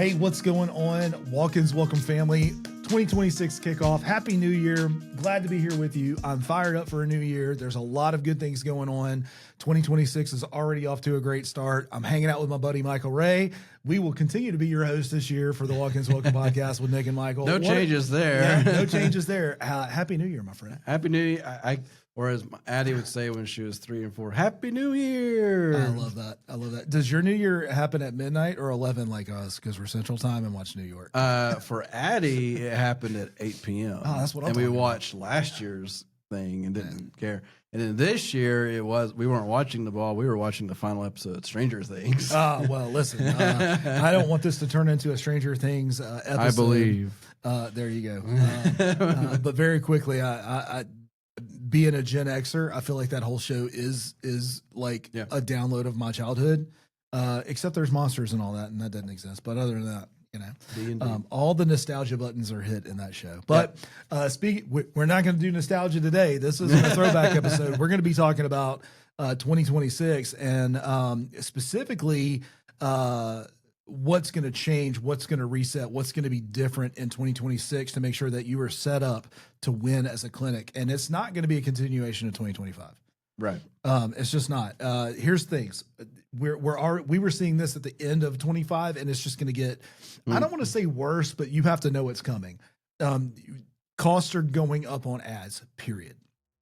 Hey, what's going on? Walk-ins, welcome family. 2026 kickoff. Happy New Year. Glad to be here with you. I'm fired up for a new year. There's a lot of good things going on. 2026 is already off to a great start. I'm hanging out with my buddy Michael Ray. We will continue to be your host this year for the Walk-ins, welcome podcast with Nick and Michael. No changes there. Yeah, no changes there. Happy New Year, my friend. Happy New Year. Or as Addie would say when she was 3 and 4, Happy New Year. I love that. I love that. Does your New Year happen at midnight or 11 like us? Because we're Central Time and watch New York. For Addie, it happened at 8 p.m. Oh, that's what I'm And we talking watched last year's thing and didn't care. And then this year, we weren't watching the ball. We were watching the final episode of Stranger Things. Well, listen, I don't want this to turn into a Stranger Things episode. I believe. There you go. But very quickly, I being a Gen Xer, I feel like that whole show is like a download of my childhood. Except there's monsters and all that, and that doesn't exist. But other than that, you know, all the nostalgia buttons are hit in that show. But we're not going to do nostalgia today. This is a throwback episode. We're going to be talking about 2026 and specifically what's going to change, what's going to reset, what's going to be different in 2026 to make sure that you are set up to win as a clinic. And it's not going to be a continuation of 2025. Right. It's just not. Here's things. We were seeing this at the end of 25, and it's just going to get, I don't want to say worse, but you have to know it's coming. Costs are going up on ads, period.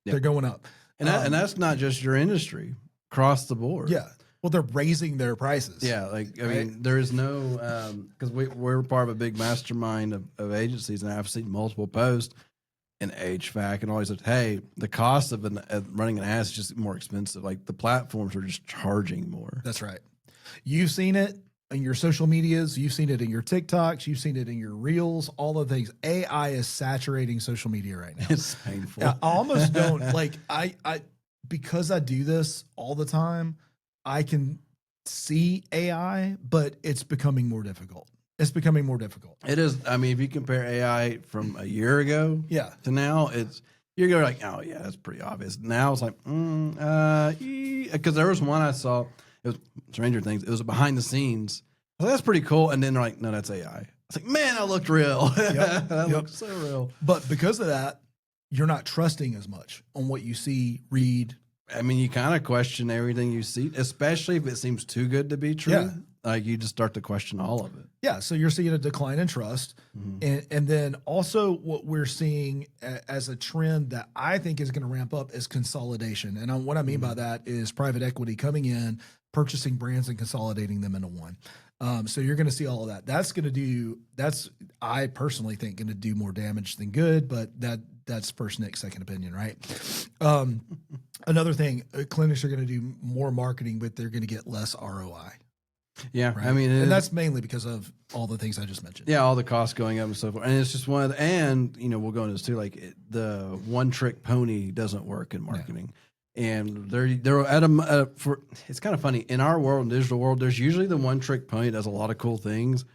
Yep. They're going up. And that's not just your industry, across the board. Yeah. Well, they're raising their prices. Yeah, I mean, there is no because we're part of a big mastermind of agencies, and I've seen multiple posts in HVAC and always said, "Hey, the cost of running an ad is just more expensive. Like the platforms are just charging more." That's right. You've seen it in your social medias. You've seen it in your TikToks. You've seen it in your reels. All the things. AI is saturating social media right now. It's painful. I almost don't like. I because I do this all the time. I can see AI, but it's becoming more difficult. It's becoming more difficult. It is. I mean, if you compare AI from a year ago to now, you're going like, oh, yeah, that's pretty obvious. Now it's like, because there was one I saw, it was Stranger Things. It was behind the scenes. I was like, that's pretty cool. And then they're like, no, that's AI. It's like, man, that looked real. Yep. That looked so real. But because of that, you're not trusting as much on what you see, read. I mean, you kind of question everything you see, especially if it seems too good to be true. Yeah. Like you just start to question all of it. Yeah. So you're seeing a decline in trust. Mm-hmm. And then also what we're seeing as a trend that I think is going to ramp up is consolidation. And what I mean by that is private equity coming in, purchasing brands and consolidating them into one. So you're going to see all of that. That's I personally think going to do more damage than good, but that's first Nick's second opinion, right? Another thing, clinics are going to do more marketing, but they're going to get less ROI. Yeah, right? I mean, and that's mainly because of all the things I just mentioned. Yeah, all the costs going up and so forth. And it's just and we'll go into this too. Like the one trick pony doesn't work in marketing. Yeah. And they're at for it's kind of funny in our world, in digital world. There's usually the one trick pony that does a lot of cool things,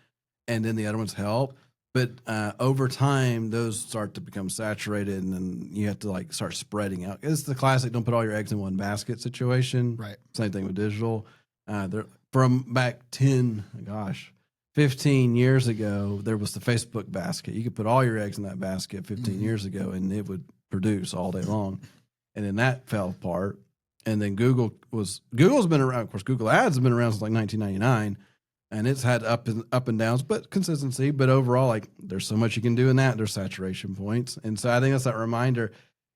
and then the other ones help. But over time, those start to become saturated, and then you have to like start spreading out. It's the classic "don't put all your eggs in one basket" situation. Right. Same thing with digital. From back 15 years ago, there was the Facebook basket. You could put all your eggs in that basket 15 years ago, and it would produce all day long. And then that fell apart. And then Google's been around. Of course, Google Ads has been around since like 1999. And it's had up and downs, but consistency. But overall, like there's so much you can do in that. There's saturation points. And so I think that's that reminder.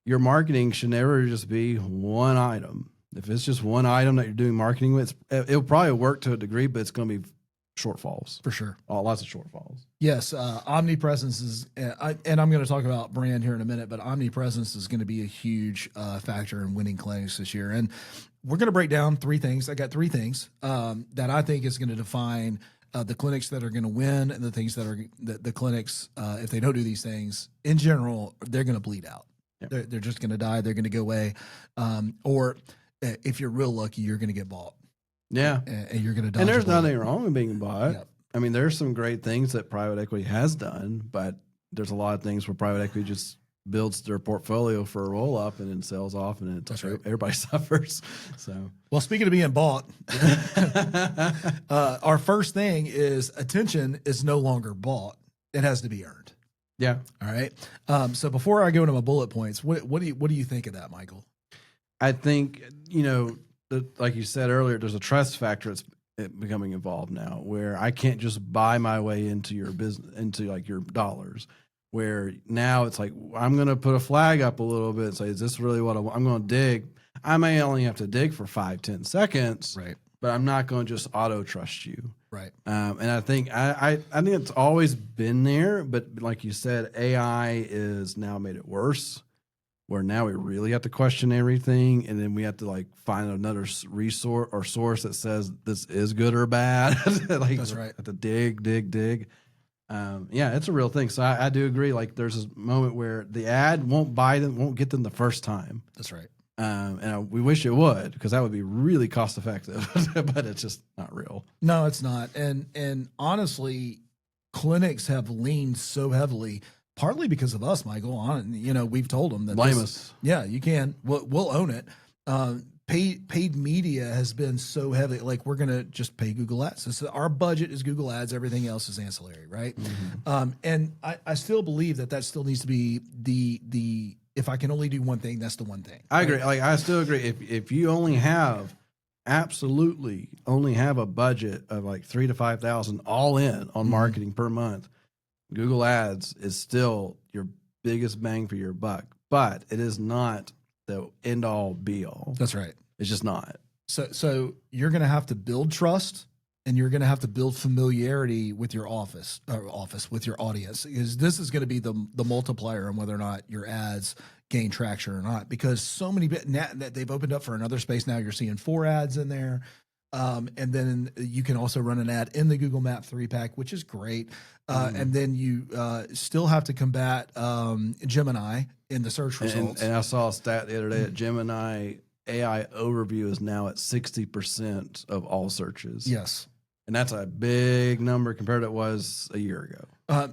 Your marketing should never just be one item. If it's just one item that you're doing marketing with, it'll probably work to a degree, but it's going to be shortfalls. For sure. Lots of shortfalls. Yes. Omnipresence is, and I'm going to talk about brand here in a minute, but omnipresence is going to be a huge factor in winning clinics this year. And we're going to break down three things. I got three things that I think is going to define the clinics that are going to win and the things that are the clinics, if they don't do these things in general, they're going to bleed out. Yep. They're just going to die. They're going to go away. Or if you're real lucky, you're going to get bought. Yeah. And you're going to die. And there's nothing wrong with being bought. Yep. I mean, there's some great things that private equity has done, but there's a lot of things where private equity just builds their portfolio for a roll up and then sells off, and then everybody suffers. So, well, speaking of being bought, our first thing is attention is no longer bought. It has to be earned. Yeah. All right. So before I go into my bullet points, what do you think of that, Michael? I think, like you said earlier, there's a trust factor that's becoming involved now, where I can't just buy my way into your business, into like your dollars. Where now it's like, I'm going to put a flag up a little bit and say, is this really what I want? I'm going to dig. I may only have to dig for 5-10 seconds, right? But I'm not going to just auto trust you, right? And I think I think it's always been there, but like you said, AI is now made it worse. Where now we really have to question everything, and then we have to like find another resource or source that says this is good or bad. Like, that's right. Have to dig. Yeah, it's a real thing. So I do agree. Like, there's this moment where the ad won't get them the first time. That's right. And we wish it would, because that would be really cost effective, but it's just not real. No, it's not. And honestly, clinics have leaned so heavily, partly because of us, Michael. We've told them that blame us. Yeah, you can. We'll own it. Paid media has been so heavy. Like, we're gonna just pay Google Ads. So our budget is Google Ads. Everything else is ancillary, right? Mm-hmm. And I still believe that still needs to be the. If I can only do one thing, that's the one thing. I agree. Like, I still agree. If you absolutely only have a budget of like $3,000 to $5,000 all in on marketing per month, Google Ads is still your biggest bang for your buck. But it is not the end all be all. That's right. It's just not. So you're going to have to build trust, and you're going to have to build familiarity with your with your audience, because this is going to be the multiplier on whether or not your ads gain traction or not. Because so many that they've opened up for another space now, you're seeing 4 ads in there, and then you can also run an ad in the Google Map 3-pack, which is great. And then you still have to combat Gemini in the search results. And I saw a stat the other day that Gemini AI overview is now at 60% of all searches. Yes. And that's a big number compared to what it was a year ago.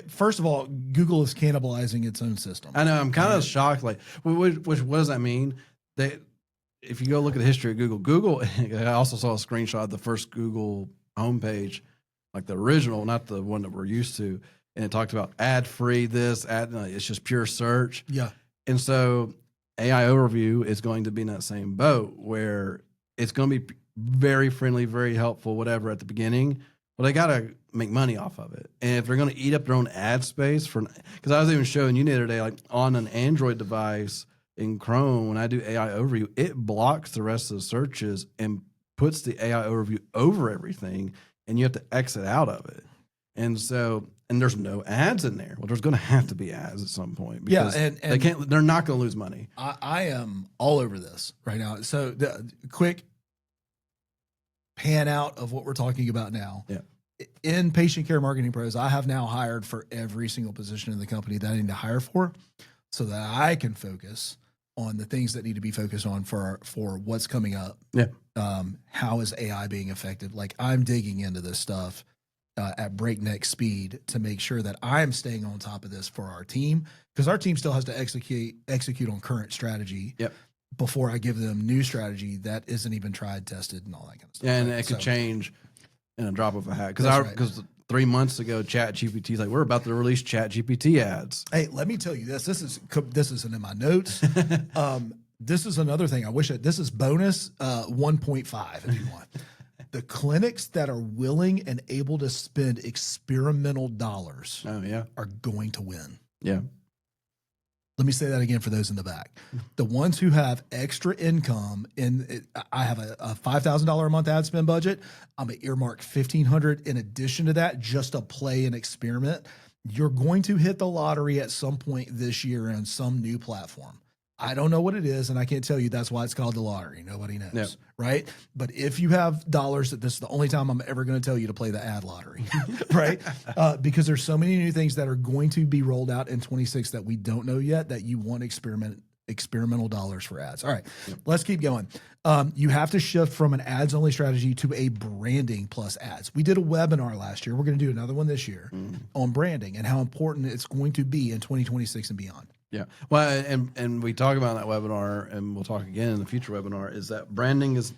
First of all, Google is cannibalizing its own system. I know. I'm kind of shocked. Like, what does that mean? If you go look at the history of Google, I also saw a screenshot of the first Google homepage, like the original, not the one that we're used to. And it talked about ad-free it's just pure search. Yeah. And so AI overview is going to be in that same boat, where it's going to be very friendly, very helpful, whatever at the beginning. Well, they got to make money off of it. And if they're going to eat up their own ad space because I was even showing you the other day, like on an Android device in Chrome, when I do AI overview, it blocks the rest of the searches and puts the AI overview over everything, and you have to exit out of it. And so, and there's no ads in there. Well, there's going to have to be ads at some point, because and they're not going to lose money. I am all over this right now. So the quick pan out of what we're talking about now. Yeah. In Patient Care Marketing Pros, I have now hired for every single position in the company that I need to hire for, so that I can focus on the things that need to be focused on for what's coming up. Yeah. How is AI being effective? Like, I'm digging into this stuff at breakneck speed to make sure that I'm staying on top of this for our team, because our team still has to execute on current strategy. Yep. Before I give them new strategy that isn't even tried, tested, and all that kind of stuff. Yeah, and it could change in a drop of a hat. Because 3 months ago, ChatGPT is like, we're about to release ChatGPT ads. Hey, let me tell you this. This isn't in my notes. This is another thing. This is bonus 1.5 if you want. The clinics that are willing and able to spend experimental dollars are going to win. Yeah. Let me say that again for those in the back. The ones who have extra income, I have a $5,000 a month ad spend budget. I'm going to earmark $1,500 in addition to that just to play and experiment. You're going to hit the lottery at some point this year on some new platform. I don't know what it is, and I can't tell you that's why it's called the lottery. Nobody knows, right? But if you have dollars, this is the only time I'm ever going to tell you to play the ad lottery, right? Because there's so many new things that are going to be rolled out in 26 that we don't know yet that you want to experiment experimental dollars for ads. All right, let's keep going. You have to shift from an ads only strategy to a branding plus ads. We did a webinar last year. We're going to do another one this year on branding and how important it's going to be in 2026 and beyond. Yeah. Well, and we talk about that webinar, and we'll talk again in the future webinar, is that branding is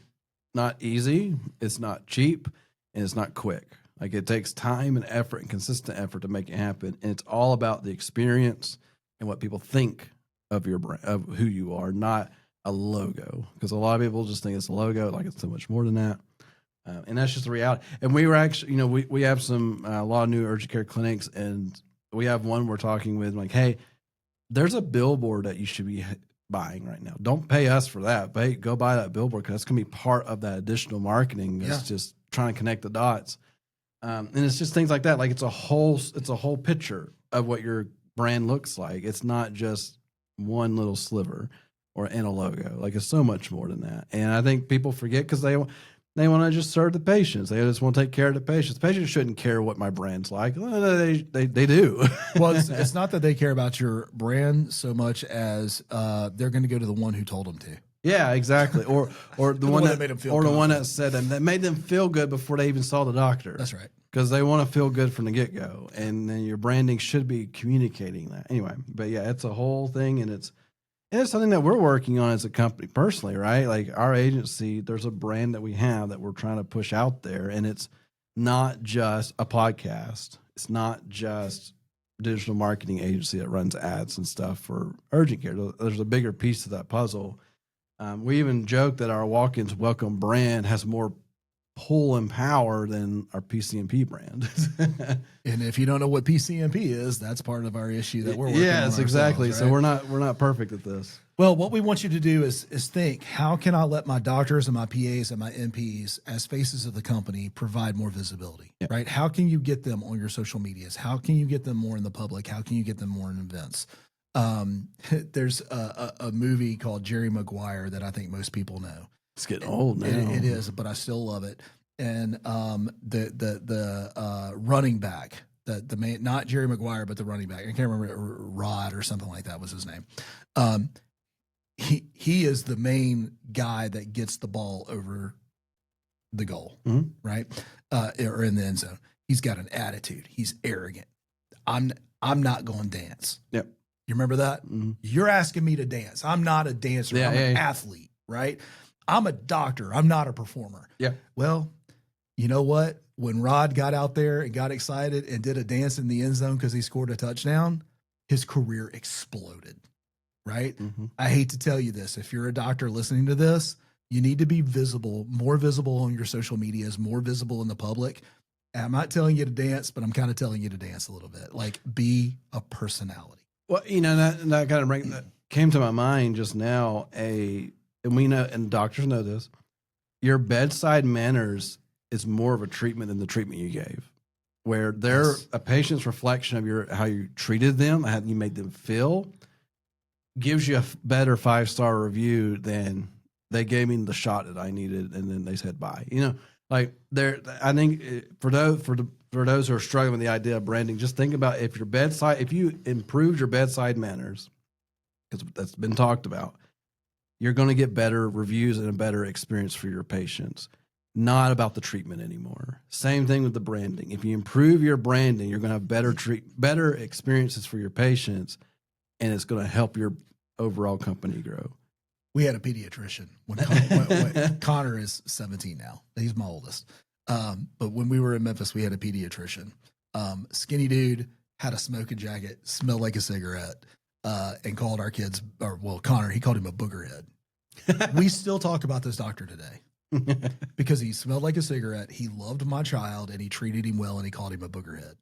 not easy, it's not cheap, and it's not quick. Like, it takes time and effort and consistent effort to make it happen. And it's all about the experience and what people think of your brand, of who you are, not a logo. Because a lot of people just think it's a logo, like it's so much more than that. And that's just the reality. And we were actually, you know, we have a lot of new urgent care clinics, and we have one we're talking with, like, hey, there's a billboard that you should be buying right now. Don't pay us for that. But go buy that billboard, because that's going to be part of that additional marketing. It's just trying to connect the dots. And it's just things like that. Like, it's a whole picture of what your brand looks like. It's not just one little sliver and a logo. Like, it's so much more than that. And I think people forget, because they want to just serve the patients. They just want to take care of the patients. Patients shouldn't care what my brand's like. They do. Well, it's not that they care about your brand so much as they're going to go to the one who told them to. Yeah, exactly. Or the one that made them feel, or the one that said them, that made them feel good before they even saw the doctor. That's right. Because they want to feel good from the get go, and then your branding should be communicating that. Anyway, but yeah, it's a whole thing, and it's something that we're working on as a company personally, right? Like, our agency, there's a brand that we have that we're trying to push out there, and it's not just a podcast. It's not just digital marketing agency that runs ads and stuff for urgent care. There's a bigger piece to that puzzle. We even joke that our Walk-Ins Welcome brand has more pull and power than our PCMP brand. And if you don't know what PCMP is, that's part of our issue that we're working on. Yes, exactly. Right? So we're not perfect at this. Well, what we want you to do is think, how can I let my doctors and my PAs and my NPs, as faces of the company, provide more visibility, right? How can you get them on your social medias? How can you get them more in the public? How can you get them more in events? There's a movie called Jerry Maguire that I think most people know. It's getting old now. It is, but I still love it. And the running back, the main, not Jerry Maguire, but the running back, I can't remember, Rod or something like that was his name. He is the main guy that gets the ball over the goal, right? Or in the end zone. He's got an attitude. He's arrogant. I'm not going to dance. Yep. You remember that? You're asking me to dance. I'm not a dancer. I'm an athlete, right? I'm a doctor. I'm not a performer. Yeah. Well, you know what? When Rod got out there and got excited and did a dance in the end zone because he scored a touchdown, his career exploded, right? I hate to tell you this. If you're a doctor listening to this, you need to be visible, more visible on your social medias, more visible in the public. I'm not telling you to dance, but I'm kind of telling you to dance a little bit. Like, be a personality. Well, you know, that kind of that came to my mind just now. And we know, and doctors know this, your bedside manners is more of a treatment than the treatment you gave. Where they're a patient's reflection of how you treated them, how you made them feel, gives you a better 5-star review than they gave me the shot that I needed and then they said bye. You know, like I think for those who are struggling with the idea of branding, just think about if you improved your bedside manners, because that's been talked about, you're going to get better reviews and a better experience for your patients. Not about the treatment anymore. Same thing with the branding. If you improve your branding, you're going to have better experiences for your patients, and it's going to help your overall company grow. We had a pediatrician when Connor is 17 now. He's my oldest. But when we were in Memphis, we had a pediatrician. Skinny dude, had a smoking jacket, smelled like a cigarette, and called our kids, Connor, he called him a boogerhead. We still talk about this doctor today. Because he smelled like a cigarette, he loved my child, and he treated him well, and he called him a boogerhead.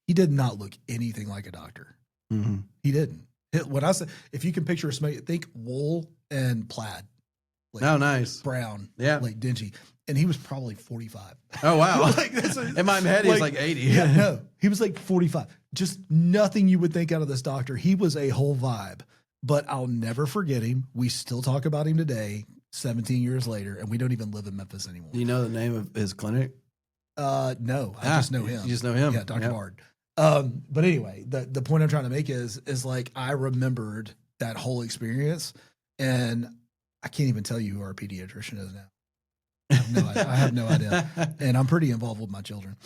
He did not look anything like a doctor. He didn't. What I said, if you can picture a smoke, think wool and plaid. Like, oh, nice. Brown. Yeah. Like dingy. And he was probably 45. Oh, wow. Like, in my head, he's like 80. Yeah, no, he was like 45. Just nothing you would think out of this doctor. He was a whole vibe. But I'll never forget him. We still talk about him today, 17 years later, and we don't even live in Memphis anymore. Do you know the name of his clinic? No, I just know him. You just know him? Yeah, Dr. Bard. But anyway, the point I'm trying to make is like, I remembered that whole experience. And I can't even tell you who our pediatrician is now. I have no idea. And I'm pretty involved with my children.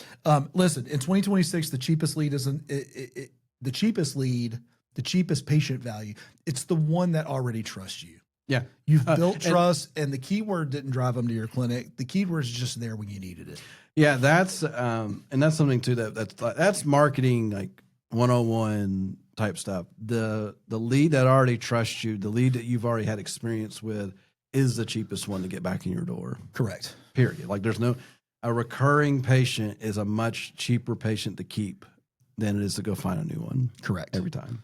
Listen, in 2026, the cheapest lead isn't the cheapest patient value. It's the one that already trusts you. Yeah. You've built trust, and the keyword didn't drive them to your clinic. The keyword is just there when you needed it. Yeah, that's and that's something too that's marketing like 101 type stuff. The lead that already trusts you, the lead that you've already had experience with, is the cheapest one to get back in your door. Correct. Period. Like there's no, a recurring patient is a much cheaper patient to keep than it is to go find a new one. Correct. Every time.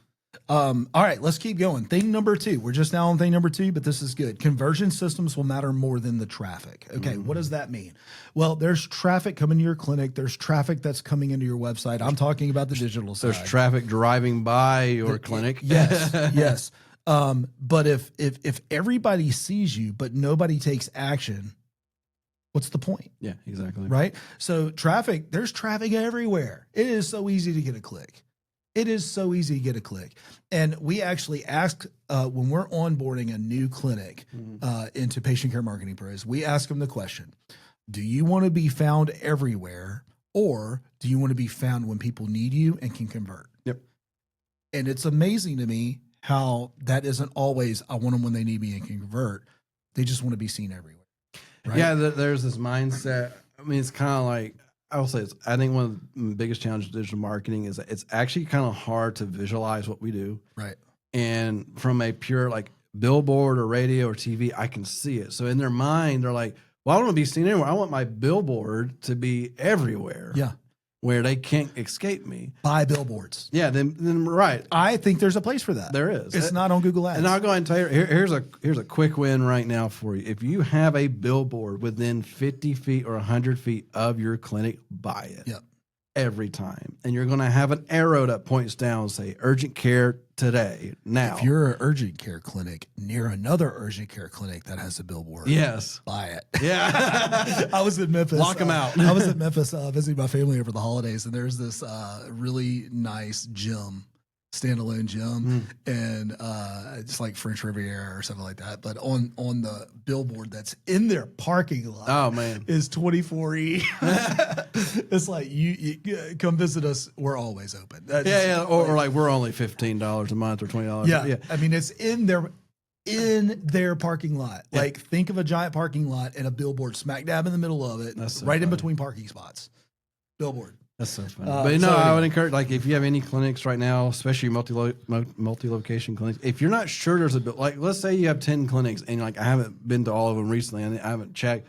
All right, let's keep going. Thing number 2. We're just now on thing number 2, but this is good. Conversion systems will matter more than the traffic. Okay, What does that mean? Well, there's traffic coming to your clinic. There's traffic that's coming into your website. I'm talking about the digital side. There's traffic driving by your clinic. Yes, yes. But if everybody sees you, but nobody takes action, what's the point? Yeah, exactly. Right? So there's traffic everywhere. It is so easy to get a click. It is so easy to get a click. And we actually ask, when we're onboarding a new clinic into Patient Care Marketing Pros, we ask them the question, do you want to be found everywhere, or do you want to be found when people need you and can convert? Yep. And it's amazing to me how that isn't always, I want them when they need me and can convert. They just want to be seen everywhere. Right? Yeah, there's this mindset. I mean, it's kind of like, I will say, I think one of the biggest challenges of digital marketing is that it's actually kind of hard to visualize what we do. Right. And from a pure like billboard or radio or TV, I can see it. So in their mind, they're like, well, I don't want to be seen anywhere. I want my billboard to be everywhere. Yeah. Where they can't escape me. Buy billboards. Yeah, then right. I think there's a place for that. There is. It's not on Google Ads. And I'll go ahead and tell you, here's a quick win right now for you. If you have a billboard within 50 feet or 100 feet of your clinic, buy it. Yep. Every time. And you're going to have an arrow that points down and say, urgent care today, now. If you're an urgent care clinic near another urgent care clinic that has a billboard, yes, buy it. Yeah. I was in Memphis. Lock them out. I was in Memphis visiting my family over the holidays, and there's this really nice gym, standalone gym, and it's like French Riviera or something like that. But on the billboard that's in their parking lot, oh man, is 24E. It's like you come visit us. We're always open. Yeah. Or like we're only $15 a month or $20. Yeah. I mean, it's in their parking lot. Yeah. Like, think of a giant parking lot and a billboard smack dab in the middle of it, so right funny. in between parking spots. Billboard. That's so funny. But no, I would encourage, like, if you have any clinics right now, especially multi-location clinics, if you're not sure there's a bill, like, let's say you have 10 clinics and like, I haven't been to all of them recently and I haven't checked,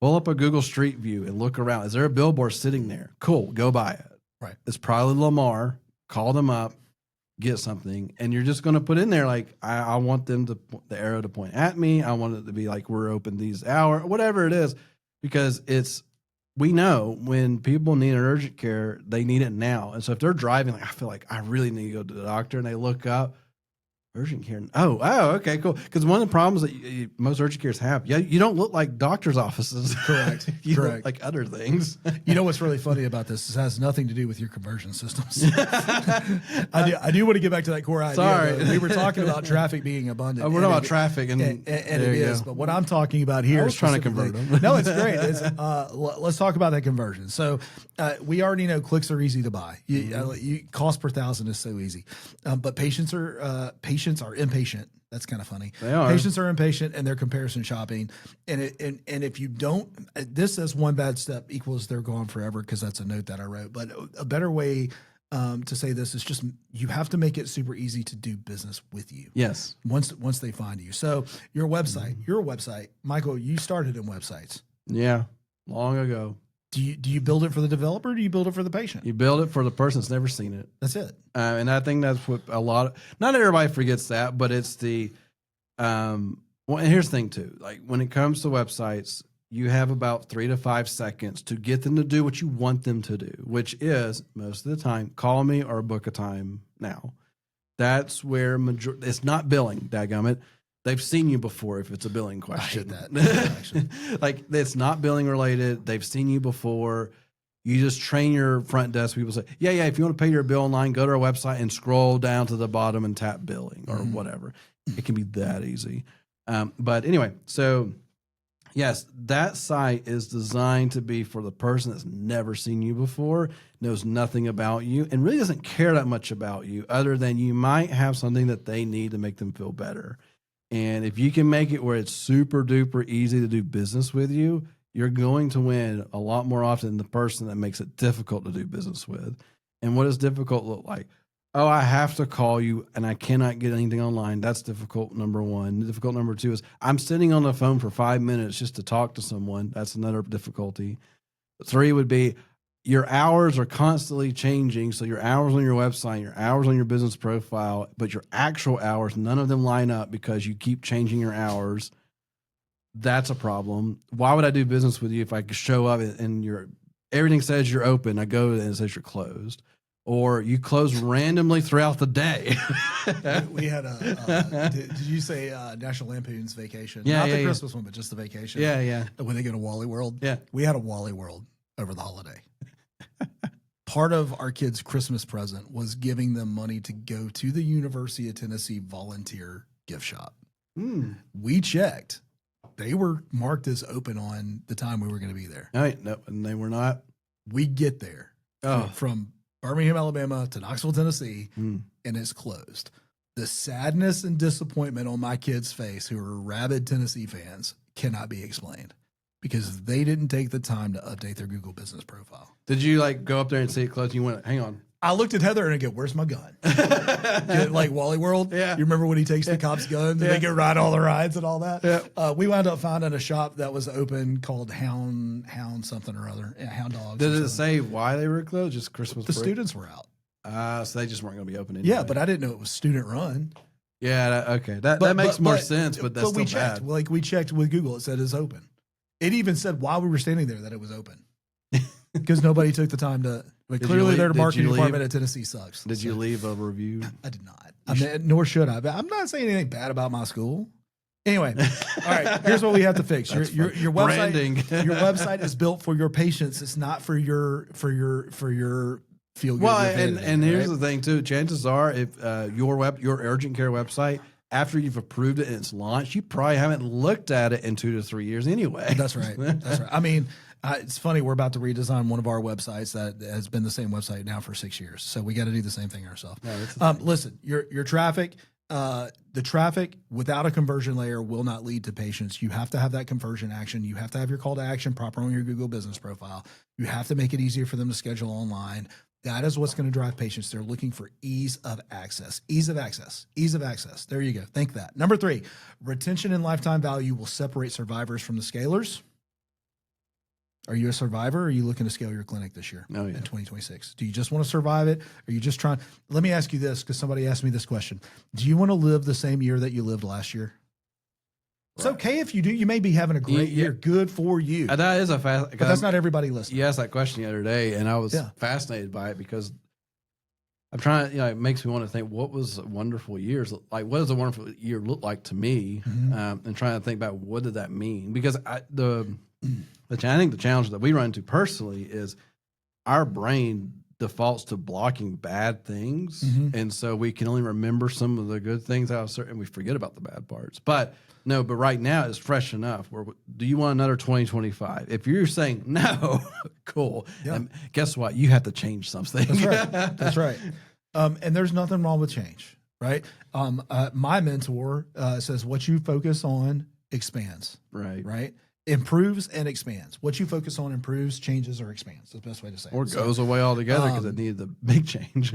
pull up a Google Street View and look around. Is there a billboard sitting there? Cool. Go buy it. Right. It's probably Lamar. Call them up, get something. And you're just going to put in there, like, I want them to, the arrow to point at me. I want it to be like, we're open these hours, whatever it is, because we know when people need an urgent care, they need it now. And so if they're driving, like, I feel like I really need to go to the doctor, and they look up, urgent care. Oh, okay, cool. Because one of the problems that most urgent cares have, you don't look like doctor's offices. Correct. You Correct. look like other things. You know what's really funny about this? This has nothing to do with your conversion systems. I do want to get back to that core idea. Sorry. We were talking about traffic being abundant. We're talking about traffic, and it is. But what I'm talking about here, I was trying to convert them. No, it's great. Let's talk about that conversion. So we already know clicks are easy to buy. Cost per thousand is so easy, but patients are impatient. That's kind of funny. They are. Patients are impatient and they're comparison shopping. And if you don't, this as one bad step equals they're gone forever, because that's a note that I wrote. But a better way to say this is just, you have to make it super easy to do business with you. Yes. Once they find you. So your website, Michael, you started in websites. Yeah. Long ago. Do you build it for the developer, or do you build it for the patient? You build it for the person that's never seen it. That's it. And I think that's what not everybody forgets that, but it's and here's the thing too. Like, when it comes to websites, you have about 3 to 5 seconds to get them to do what you want them to do, which is most of the time, call me or book a time now. That's where it's not billing, dadgummit. They've seen you before if it's a billing question. I hate that. Like, it's not billing related. They've seen you before. You just train your front desk people say, yeah, if you want to pay your bill online, go to our website and scroll down to the bottom and tap billing or whatever. It can be that easy. But anyway, so yes, that site is designed to be for the person that's never seen you before, knows nothing about you, and really doesn't care that much about you other than you might have something that they need to make them feel better. And if you can make it where it's super duper easy to do business with you, you're going to win a lot more often than the person that makes it difficult to do business with. And what does difficult look like? Oh, I have to call you and I cannot get anything online. That's difficult, number one. Difficult number two is I'm sitting on the phone for 5 minutes just to talk to someone. That's another difficulty. 3 would be your hours are constantly changing. So your hours on your website, your hours on your business profile, but your actual hours, none of them line up because you keep changing your hours. That's a problem. Why would I do business with you if I could show up and everything says you're open? I go and it says you're closed, or you close randomly throughout the day. We had did you say National Lampoon's Vacation? Yeah, not the Christmas one, but just the vacation. Yeah. When they go to Wally World. Yeah, we had a Wally World over the holiday. Part of our kids' Christmas present was giving them money to go to the University of Tennessee volunteer gift shop. We checked. They were marked as open on the time we were going to be there. No, and they were not. We get there from Birmingham, Alabama to Knoxville, Tennessee, and it's closed. The sadness and disappointment on my kids' face, who are rabid Tennessee fans, cannot be explained because they didn't take the time to update their Google business profile. Did you like go up there and see it closed? And you went, hang on. I looked at Heather and I go, where's my gun? Like Wally World. Yeah. You remember when he takes the cop's gun and they go ride all the rides and all that? Yeah. We wound up finding a shop that was open called Hound something or other. Yeah, Hound Dogs. Did it say why they were closed? Just Christmas The break? students were out. So they just weren't going to be open anyway. Yeah, but I didn't know it was student run. Yeah, okay. That makes more sense, but that's we still bad. checked. Like we checked with Google. It said it's open. It even said while we were standing there that it was open. Because nobody took the time to. But clearly, their marketing department at Tennessee sucks. Did you leave a review? I did not. I mean, nor should I. But I'm not saying anything bad about my school. Anyway, all right. Here's what we have to fix. Your website. Branding. Your website is built for your patients. It's not for your feel good. Well, and here's the thing too. Chances are, if your urgent care website, after you've approved it and it's launched, you probably haven't looked at it in 2 to 3 years anyway. That's right. That's right. I mean, it's funny. We're about to redesign one of our websites that has been the same website now for 6 years. So we got to do the same thing ourselves. No, listen, your traffic, the traffic without a conversion layer will not lead to patients. You have to have that conversion action. You have to have your call to action proper on your Google business profile. You have to make it easier for them to schedule online. That is what's going to drive patients. They're looking for ease of access. Ease of access. Ease of access. There you go. Think that. Number 3, retention and lifetime value will separate survivors from the scalers. Are you a survivor or are you looking to scale your clinic this year in 2026? Do you just want to survive it? Or are you just trying? Let me ask you this, because somebody asked me this question. Do you want to live the same year that you lived last year? It's okay if you do. You may be having a great year. Good for you. That is but that's not everybody listening. You asked that question the other day, and I was fascinated by it because I'm trying. It makes me want to think what was wonderful years like. What does a wonderful year look like to me? And trying to think about what did that mean? Because I think the challenge that we run into personally is our brain defaults to blocking bad things, and so we can only remember some of the good things out of certain, and we forget about the bad parts. But right now it's fresh enough. Do you want another 2025? If you're saying no, cool. Yeah. And guess what? You have to change something. That's right. That's right. And there's nothing wrong with change, right? My mentor says what you focus on expands. Right. Improves and expands. What you focus on improves, changes, or expands. That's the best way to say it. Or goes away altogether because it needed a big change.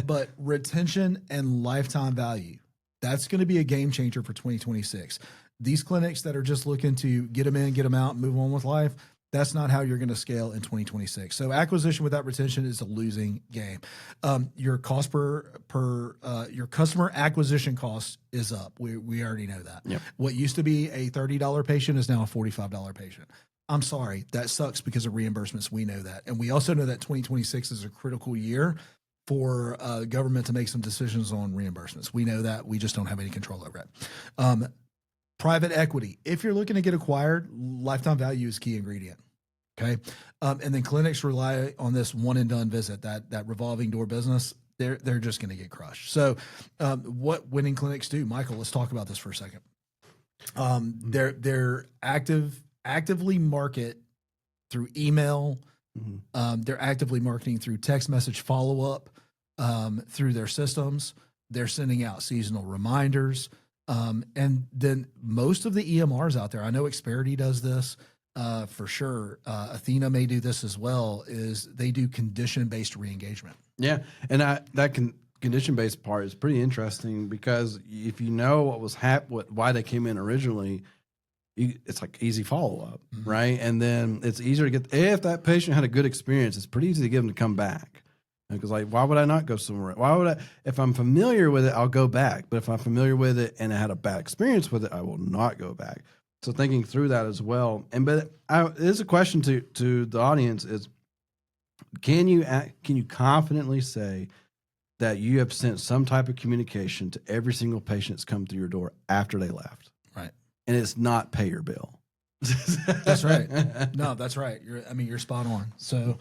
but retention and lifetime value, that's going to be a game changer for 2026. These clinics that are just looking to get them in, get them out, move on with life, that's not how you're going to scale in 2026. So acquisition without retention is a losing game. Your cost your customer acquisition cost is up. We already know that. Yep. What used to be a $30 patient is now a $45 patient. I'm sorry, that sucks because of reimbursements. We know that. And we also know that 2026 is a critical year for government to make some decisions on reimbursements. We know that. We just don't have any control over it. Private equity. If you're looking to get acquired, lifetime value is key ingredient. Okay. And then clinics rely on this one and done visit, that revolving door business. They're just going to get crushed. So, what winning clinics do, Michael? Let's talk about this for a second. They're actively market through email. They're actively marketing through text message follow up, through their systems. They're sending out seasonal reminders. And then most of the EMRs out there, I know Xperity does this for sure. Athena may do this as well, is they do condition-based re-engagement. Yeah. And condition-based part is pretty interesting because if you know what was why they came in originally, it's like easy follow-up, right? And then it's easier to get, if that patient had a good experience, it's pretty easy to get them to come back. Because like, why would I not go somewhere? Why would I, if I'm familiar with it, I'll go back. But if I'm familiar with it and I had a bad experience with it, I will not go back. So thinking through that as well. There's a question to the audience is, can you confidently say that you have sent some type of communication to every single patient that's come through your door after they left? Right. And it's not pay your bill. That's right. No, that's right. You're spot on. So,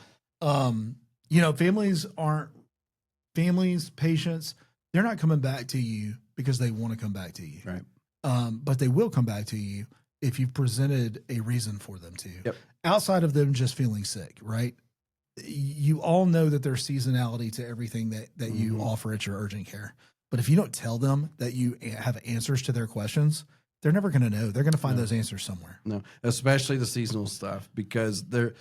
patients, they're not coming back to you because they want to come back to you. Right. But they will come back to you if you've presented a reason for them to. Yep. Outside of them just feeling sick, right? You all know that there's seasonality to everything that you offer at your urgent care. But if you don't tell them that you have answers to their questions, they're never going to know. They're going to find those answers somewhere. No, especially the seasonal stuff, because they're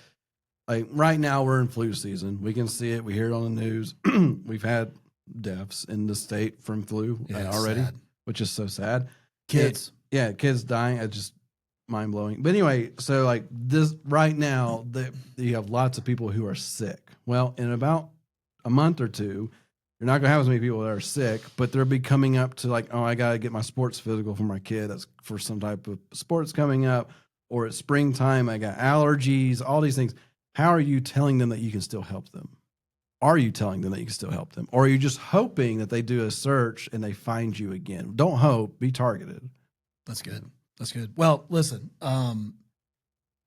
like right now we're in flu season. We can see it. We hear it on the news. We've had deaths in the state from flu already, which is so sad. Kids dying. It's just mind blowing. But anyway, so like this right now, you have lots of people who are sick. Well, in about a month or two, you're not going to have as many people that are sick, but they'll be coming up to like, oh, I got to get my sports physical for my kid. That's for some type of sports coming up, or it's springtime. I got allergies, all these things. How are you telling them that you can still help them? Are you telling them that you can still help them? Or are you just hoping that they do a search and they find you again? Don't hope, be targeted. That's good. That's good. Well, listen,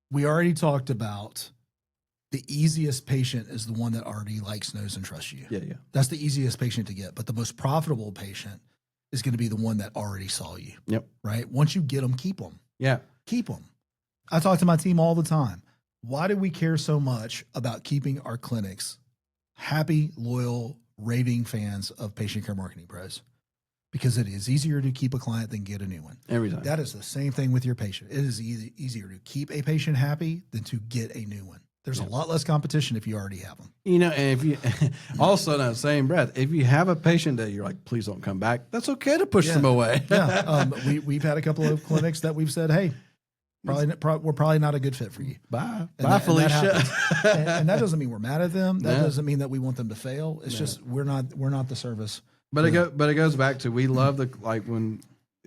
we already talked about the easiest patient is the one that already likes, knows, and trusts you. Yeah. That's the easiest patient to get. But the most profitable patient is going to be the one that already saw you. Yep. Right? Once you get them, keep them. Yeah. Keep them. I talk to my team all the time. Why do we care so much about keeping our clinics happy, loyal, raving fans of Patient Care Marketing Pros? Because it is easier to keep a client than get a new one. Every time. That is the same thing with your patient. It is easier to keep a patient happy than to get a new one. There's a lot less competition if you already have them. And if you also in that same breath, if you have a patient that you're like, please don't come back, that's okay to push them away. We've had a couple of clinics that we've said, hey, we're probably not a good fit for you. Bye, Felicia. And that doesn't mean we're mad at them. That doesn't mean that we want them to fail. It's just we're not the service. But it goes back to, we love when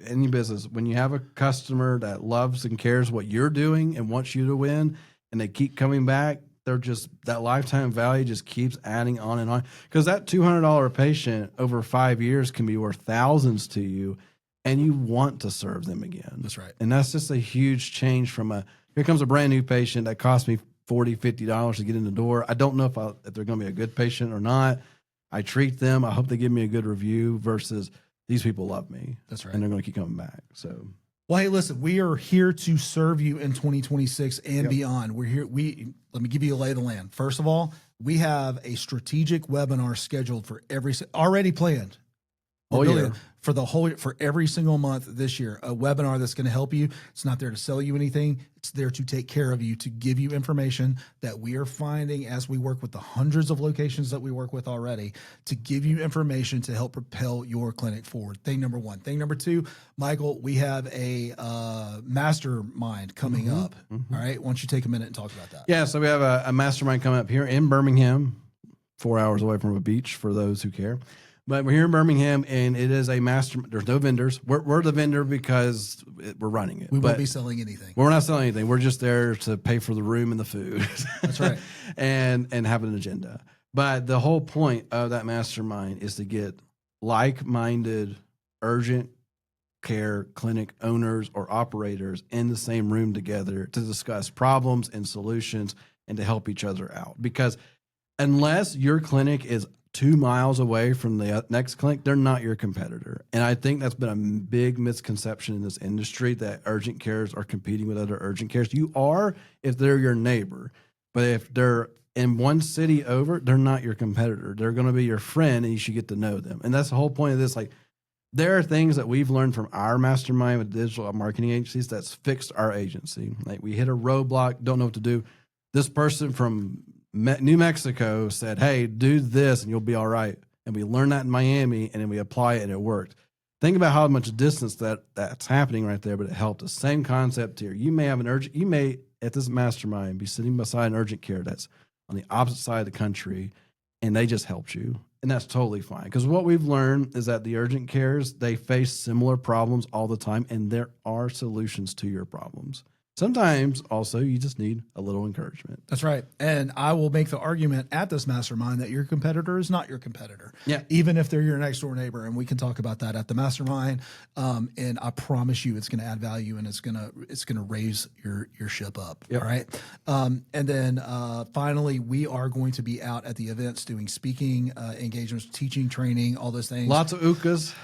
any business, when you have a customer that loves and cares what you're doing and wants you to win, and they keep coming back, they're just, that lifetime value just keeps adding on and on. Because that $200 patient over 5 years can be worth thousands to you, and you want to serve them again. That's right. And that's just a huge change from here comes a brand new patient that cost me $40, $50 to get in the door. I don't know if they're going to be a good patient or not. I treat them. I hope they give me a good review versus these people love me. That's right. And they're going to keep coming back. So. Well, hey, listen, we are here to serve you in 2026 and beyond. We're here. Let me give you a lay of the land. First of all, we have a strategic webinar scheduled for already planned. For every single month this year, a webinar that's going to help you. It's not there to sell you anything. It's there to take care of you, to give you information that we are finding as we work with the hundreds of locations that we work with already, to give you information to help propel your clinic forward. Thing number one. Thing number two, Michael, we have a mastermind coming up. All right. Why don't you take a minute and talk about that? Yeah. So we have a mastermind coming up here in Birmingham, 4 hours away from a beach for those who care. But we're here in Birmingham, and it is a there's no vendors. We're the vendor because we're running it. We won't be selling anything. We're not selling anything. We're just there to pay for the room and the food. That's right. and have an agenda. But the whole point of that mastermind is to get like-minded, urgent care clinic owners or operators in the same room together to discuss problems and solutions and to help each other out. Because unless your clinic is 2 miles away from the next clinic, they're not your competitor. And I think that's been a big misconception in this industry, that urgent cares are competing with other urgent cares. You are if they're your neighbor, but if they're in one city over, they're not your competitor. They're going to be your friend, and you should get to know them. And that's the whole point of this. Like, there are things that we've learned from our mastermind with digital marketing agencies that's fixed our agency. Like, we hit a roadblock, don't know what to do. This person from New Mexico said, hey, do this and you'll be all right. And we learned that in Miami, and then we apply it and it worked. Think about how much distance that's happening right there, but it helped. The same concept here. You may at this mastermind be sitting beside an urgent care that's on the opposite side of the country, and they just helped you. And that's totally fine. Because what we've learned is that the urgent cares, they face similar problems all the time, and there are solutions to your problems. Sometimes also you just need a little encouragement. That's right. And I will make the argument at this mastermind that your competitor is not your competitor. Yeah. Even if they're your next door neighbor. And we can talk about that at the mastermind. And I promise you it's going to add value, and it's going to raise your ship up. Yep. All right. And then finally, we are going to be out at the events doing speaking engagements, teaching, training, all those things. Lots of UCAs.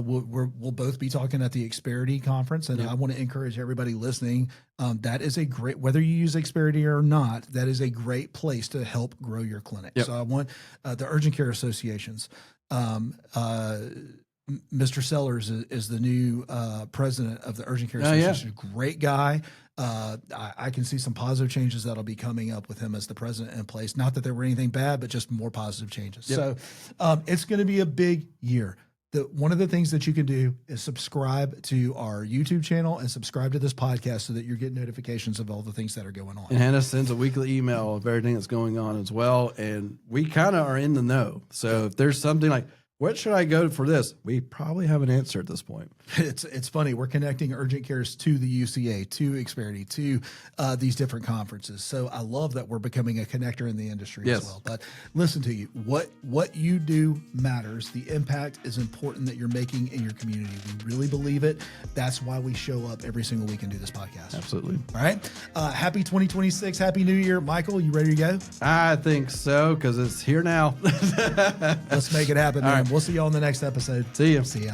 We'll both be talking at the Xperity conference. And I want to encourage everybody listening. That is a great, whether you use Xperity or not, that is a great place to help grow your clinic. Yep. So I want the urgent care associations. Mr. Sellers is the new president of the Urgent Care Association. Yeah. Great guy. I can see some positive changes that'll be coming up with him as the president in place. Not that there were anything bad, but just more positive changes. Yep. So it's going to be a big year. One of the things that you can do is subscribe to our YouTube channel and subscribe to this podcast so that you're getting notifications of all the things that are going on. And Hannah sends a weekly email of everything that's going on as well. And we kind of are in the know. So if there's something like, what should I go for this? We probably have an answer at this point. It's funny. We're connecting urgent cares to the UCA, to Xperity, to these different conferences. So I love that we're becoming a connector in the industry as well. But listen to you. What you do matters. The impact is important that you're making in your community. We really believe it. That's why we show up every single week and do this podcast. Absolutely. All right. Happy 2026. Happy New Year. Michael, you ready to go? I think so, because it's here now. Let's make it happen, man. All right. We'll see you on the next episode. See you. See ya.